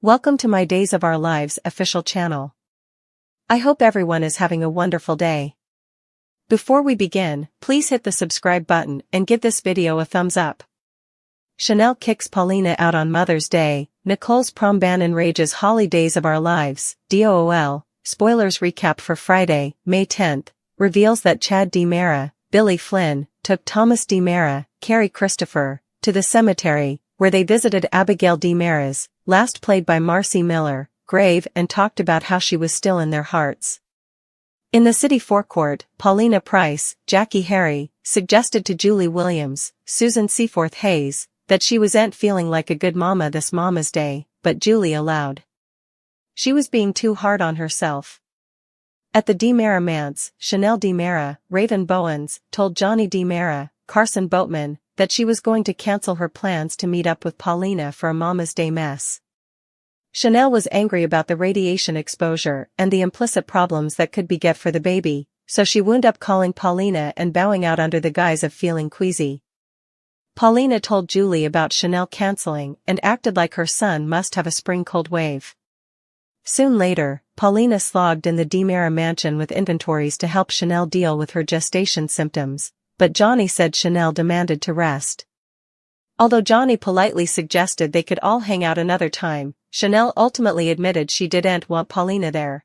Welcome to my Days of Our Lives official channel. I hope everyone is having a wonderful day. Before we begin, please hit the subscribe button and give this video a thumbs up. Chanel kicks Paulina out on Mother's Day, Nicole's prom ban enrages Holly. Days of Our Lives, DOOL, spoilers recap for Friday, May 10th, reveals that Chad DiMera, Billy Flynn, took Thomas DiMera, Carrie Christopher, to the cemetery, where they visited Abigail DiMera's, last played by Marcy Miller, grave and talked about how she was still in their hearts. In the city forecourt, Paulina Price, Jackie Harry, suggested to Julie Williams, Susan Seaforth Hayes, that she wasn't feeling like a good mama this Mama's Day, but Julie allowed. She was being too hard on herself. At the DiMera manse, Chanel DiMera, Raven Bowens, told Johnny DiMera, Carson Boatman, that she was going to cancel her plans to meet up with Paulina for a Mama's Day mess. Chanel was angry about the radiation exposure and the implicit problems that could beget for the baby, so she wound up calling Paulina and bowing out under the guise of feeling queasy. Paulina told Julie about Chanel canceling and acted like her son must have a spring cold wave. Soon later, Paulina slogged in the DiMera mansion with inventories to help Chanel deal with her gestation symptoms, but Johnny said Chanel demanded to rest. Although Johnny politely suggested they could all hang out another time, Chanel ultimately admitted she didn't want Paulina there.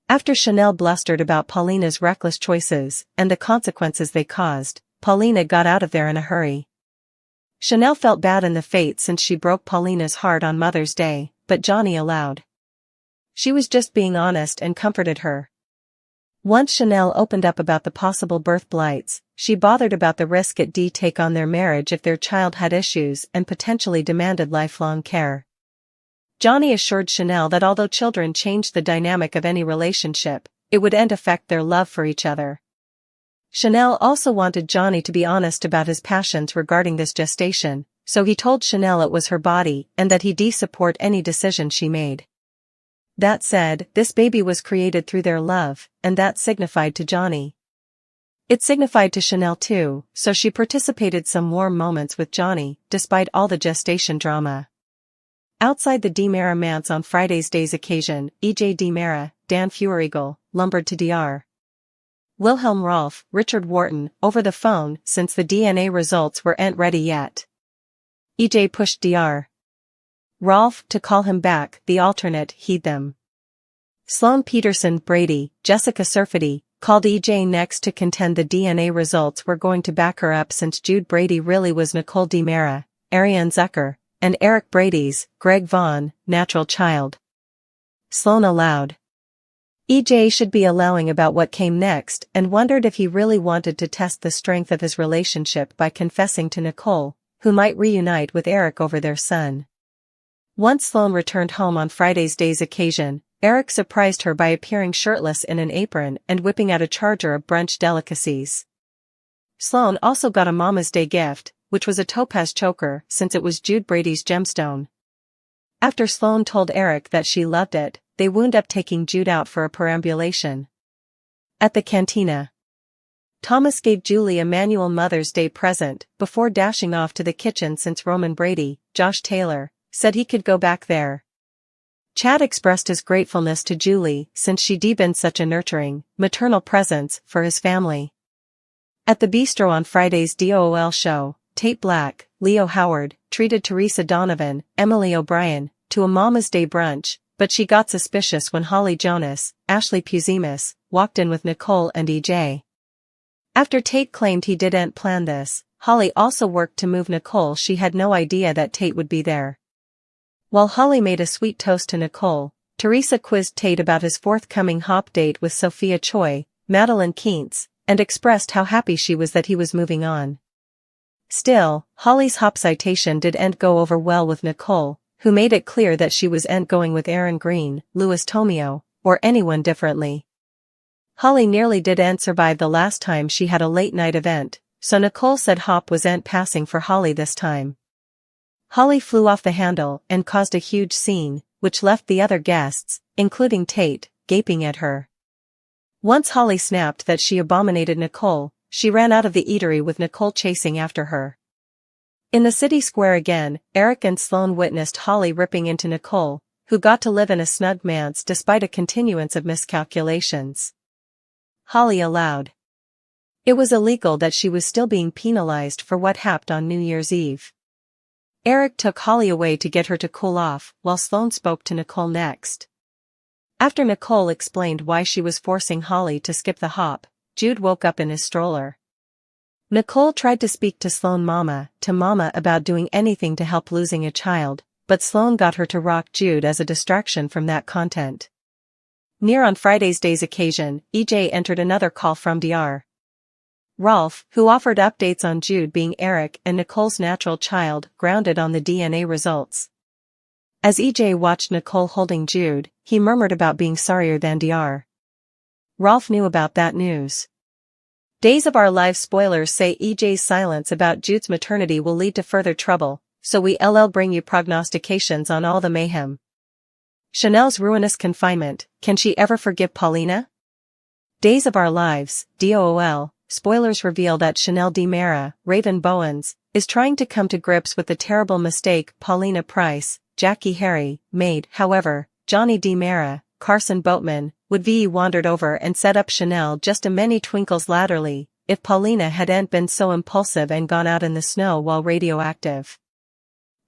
After Chanel blustered about Paulina's reckless choices and the consequences they caused, Paulina got out of there in a hurry. Chanel felt bad in the fate since she broke Paulina's heart on Mother's Day, but Johnny allowed. She was just being honest and comforted her. Once Chanel opened up about the possible birth blights, she bothered about the risk it'd take on their marriage if their child had issues and potentially demanded lifelong care. Johnny assured Chanel that although children changed the dynamic of any relationship, it wouldn't affect their love for each other. Chanel also wanted Johnny to be honest about his passions regarding this gestation, so he told Chanel it was her body and that he'd support any decision she made. That said, this baby was created through their love, and that signified to Johnny. It signified to Chanel too, so she participated some warm moments with Johnny, despite all the gestation drama. Outside the DiMera manse on Friday's day's occasion, E.J. DiMera, Dan Feuerigel, lumbered to Dr. Wilhelm Rolf, Richard Wharton, over the phone since the DNA results weren't ready yet. E.J. pushed Dr. Rolf to call him back, the alternate heed them. Sloan Peterson Brady, Jessica Surfety, called EJ next to contend the DNA results were going to back her up since Jude Brady really was Nicole DiMera, Ariane Zucker, and Eric Brady's, Greg Vaughn, natural child. Sloan allowed. EJ should be allowing about what came next and wondered if he really wanted to test the strength of his relationship by confessing to Nicole, who might reunite with Eric over their son. Once Sloan returned home on Friday's day's occasion, Eric surprised her by appearing shirtless in an apron and whipping out a charger of brunch delicacies. Sloan also got a Mama's Day gift, which was a topaz choker since it was Jude Brady's gemstone. After Sloan told Eric that she loved it, they wound up taking Jude out for a perambulation. At the cantina, Thomas gave Julie a manual Mother's Day present before dashing off to the kitchen since Roman Brady, Josh Taylor, said he could go back there. Chad expressed his gratefulness to Julie since she'd been such a nurturing, maternal presence for his family. At the bistro on Friday's DOOL show, Tate Black, Leo Howard, treated Teresa Donovan, Emily O'Brien, to a Mama's Day brunch, but she got suspicious when Holly Jonas, Ashley Puzimis, walked in with Nicole and EJ. After Tate claimed he didn't plan this, Holly also worked to move Nicole. She had no idea that Tate would be there. While Holly made a sweet toast to Nicole, Teresa quizzed Tate about his forthcoming hop date with Sophia Choi, Madeline Keentz, and expressed how happy she was that he was moving on. Still, Holly's hop citation didn't go over well with Nicole, who made it clear that she wasn't going with Aaron Green, Louis Tomeo, or anyone differently. Holly nearly didn't survive the last time she had a late-night event, so Nicole said hop wasn't passing for Holly this time. Holly flew off the handle and caused a huge scene, which left the other guests, including Tate, gaping at her. Once Holly snapped that she abominated Nicole, she ran out of the eatery with Nicole chasing after her. In the city square again, Eric and Sloane witnessed Holly ripping into Nicole, who got to live in a snug manse despite a continuance of miscalculations. Holly allowed. It was illegal that she was still being penalized for what happened on New Year's Eve. Eric took Holly away to get her to cool off, while Sloane spoke to Nicole next. After Nicole explained why she was forcing Holly to skip the hop, Jude woke up in his stroller. Nicole tried to speak to Sloane Mama about doing anything to help losing a child, but Sloane got her to rock Jude as a distraction from that content. Near on Friday's day's occasion, EJ entered another call from Dr. Rolf, who offered updates on Jude being Eric and Nicole's natural child, grounded on the DNA results. As EJ watched Nicole holding Jude, he murmured about being sorrier than Dr. Rolf knew about that news. Days of Our Lives spoilers say EJ's silence about Jude's maternity will lead to further trouble, so we'll bring you prognostications on all the mayhem. Chanel's ruinous confinement, can she ever forgive Paulina? Days of Our Lives, DOOL, spoilers reveal that Chanel DiMera, Raven Bowens, is trying to come to grips with the terrible mistake Paulina Price, Jackie Harry, made. However, Johnny DiMera, Carson Boatman, would be wandered over and set up Chanel just a many twinkles latterly, if Paulina hadn't been so impulsive and gone out in the snow while radioactive.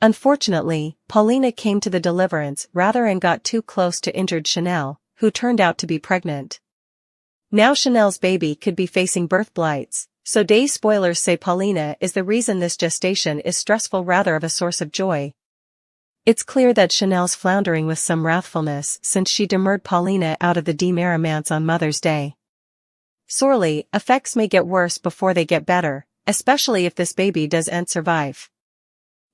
Unfortunately, Paulina came to the deliverance rather and got too close to injured Chanel, who turned out to be pregnant. Now Chanel's baby could be facing birth blights, so Days spoilers say Paulina is the reason this gestation is stressful rather of a source of joy. It's clear that Chanel's floundering with some wrathfulness since she demurred Paulina out of the DiMera manse on Mother's Day. Sorely, effects may get worse before they get better, especially if this baby doesn't survive.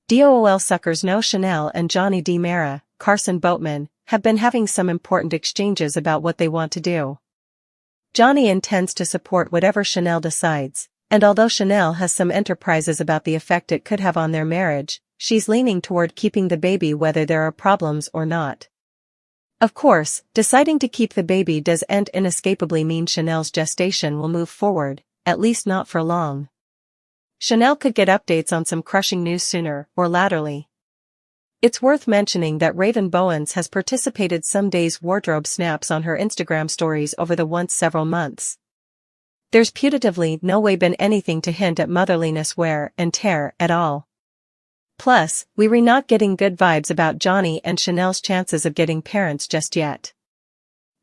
DOOL suckers know Chanel and Johnny DiMera, Carson Boatman, have been having some important exchanges about what they want to do. Johnny intends to support whatever Chanel decides, and although Chanel has some enterprises about the effect it could have on their marriage, she's leaning toward keeping the baby whether there are problems or not. Of course, deciding to keep the baby doesn't inescapably mean Chanel's gestation will move forward, at least not for long. Chanel could get updates on some crushing news sooner or laterally. It's worth mentioning that Raven Bowens has participated some days' wardrobe snaps on her Instagram stories over the once several months. There's putatively no way been anything to hint at motherliness wear and tear at all. Plus, we're not getting good vibes about Johnny and Chanel's chances of getting parents just yet.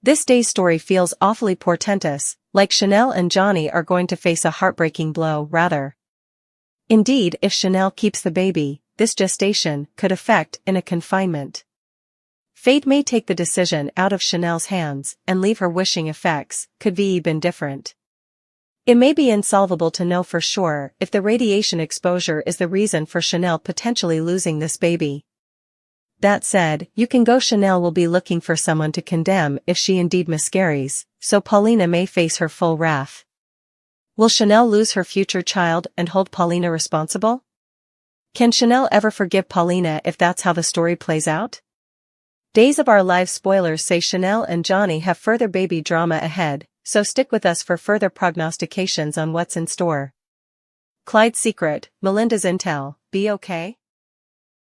This day's story feels awfully portentous, like Chanel and Johnny are going to face a heartbreaking blow rather. Indeed, if Chanel keeps the baby, this gestation could affect in a confinement. Fate may take the decision out of Chanel's hands and leave her wishing effects could be even different. It may be insolvable to know for sure if the radiation exposure is the reason for Chanel potentially losing this baby. That said, you can go Chanel will be looking for someone to condemn if she indeed miscarries, so Paulina may face her full wrath. Will Chanel lose her future child and hold Paulina responsible? Can Chanel ever forgive Paulina if that's how the story plays out? Days of Our Lives spoilers say Chanel and Johnny have further baby drama ahead, so stick with us for further prognostications on what's in store. Clyde's secret, Melinda's intel, be okay?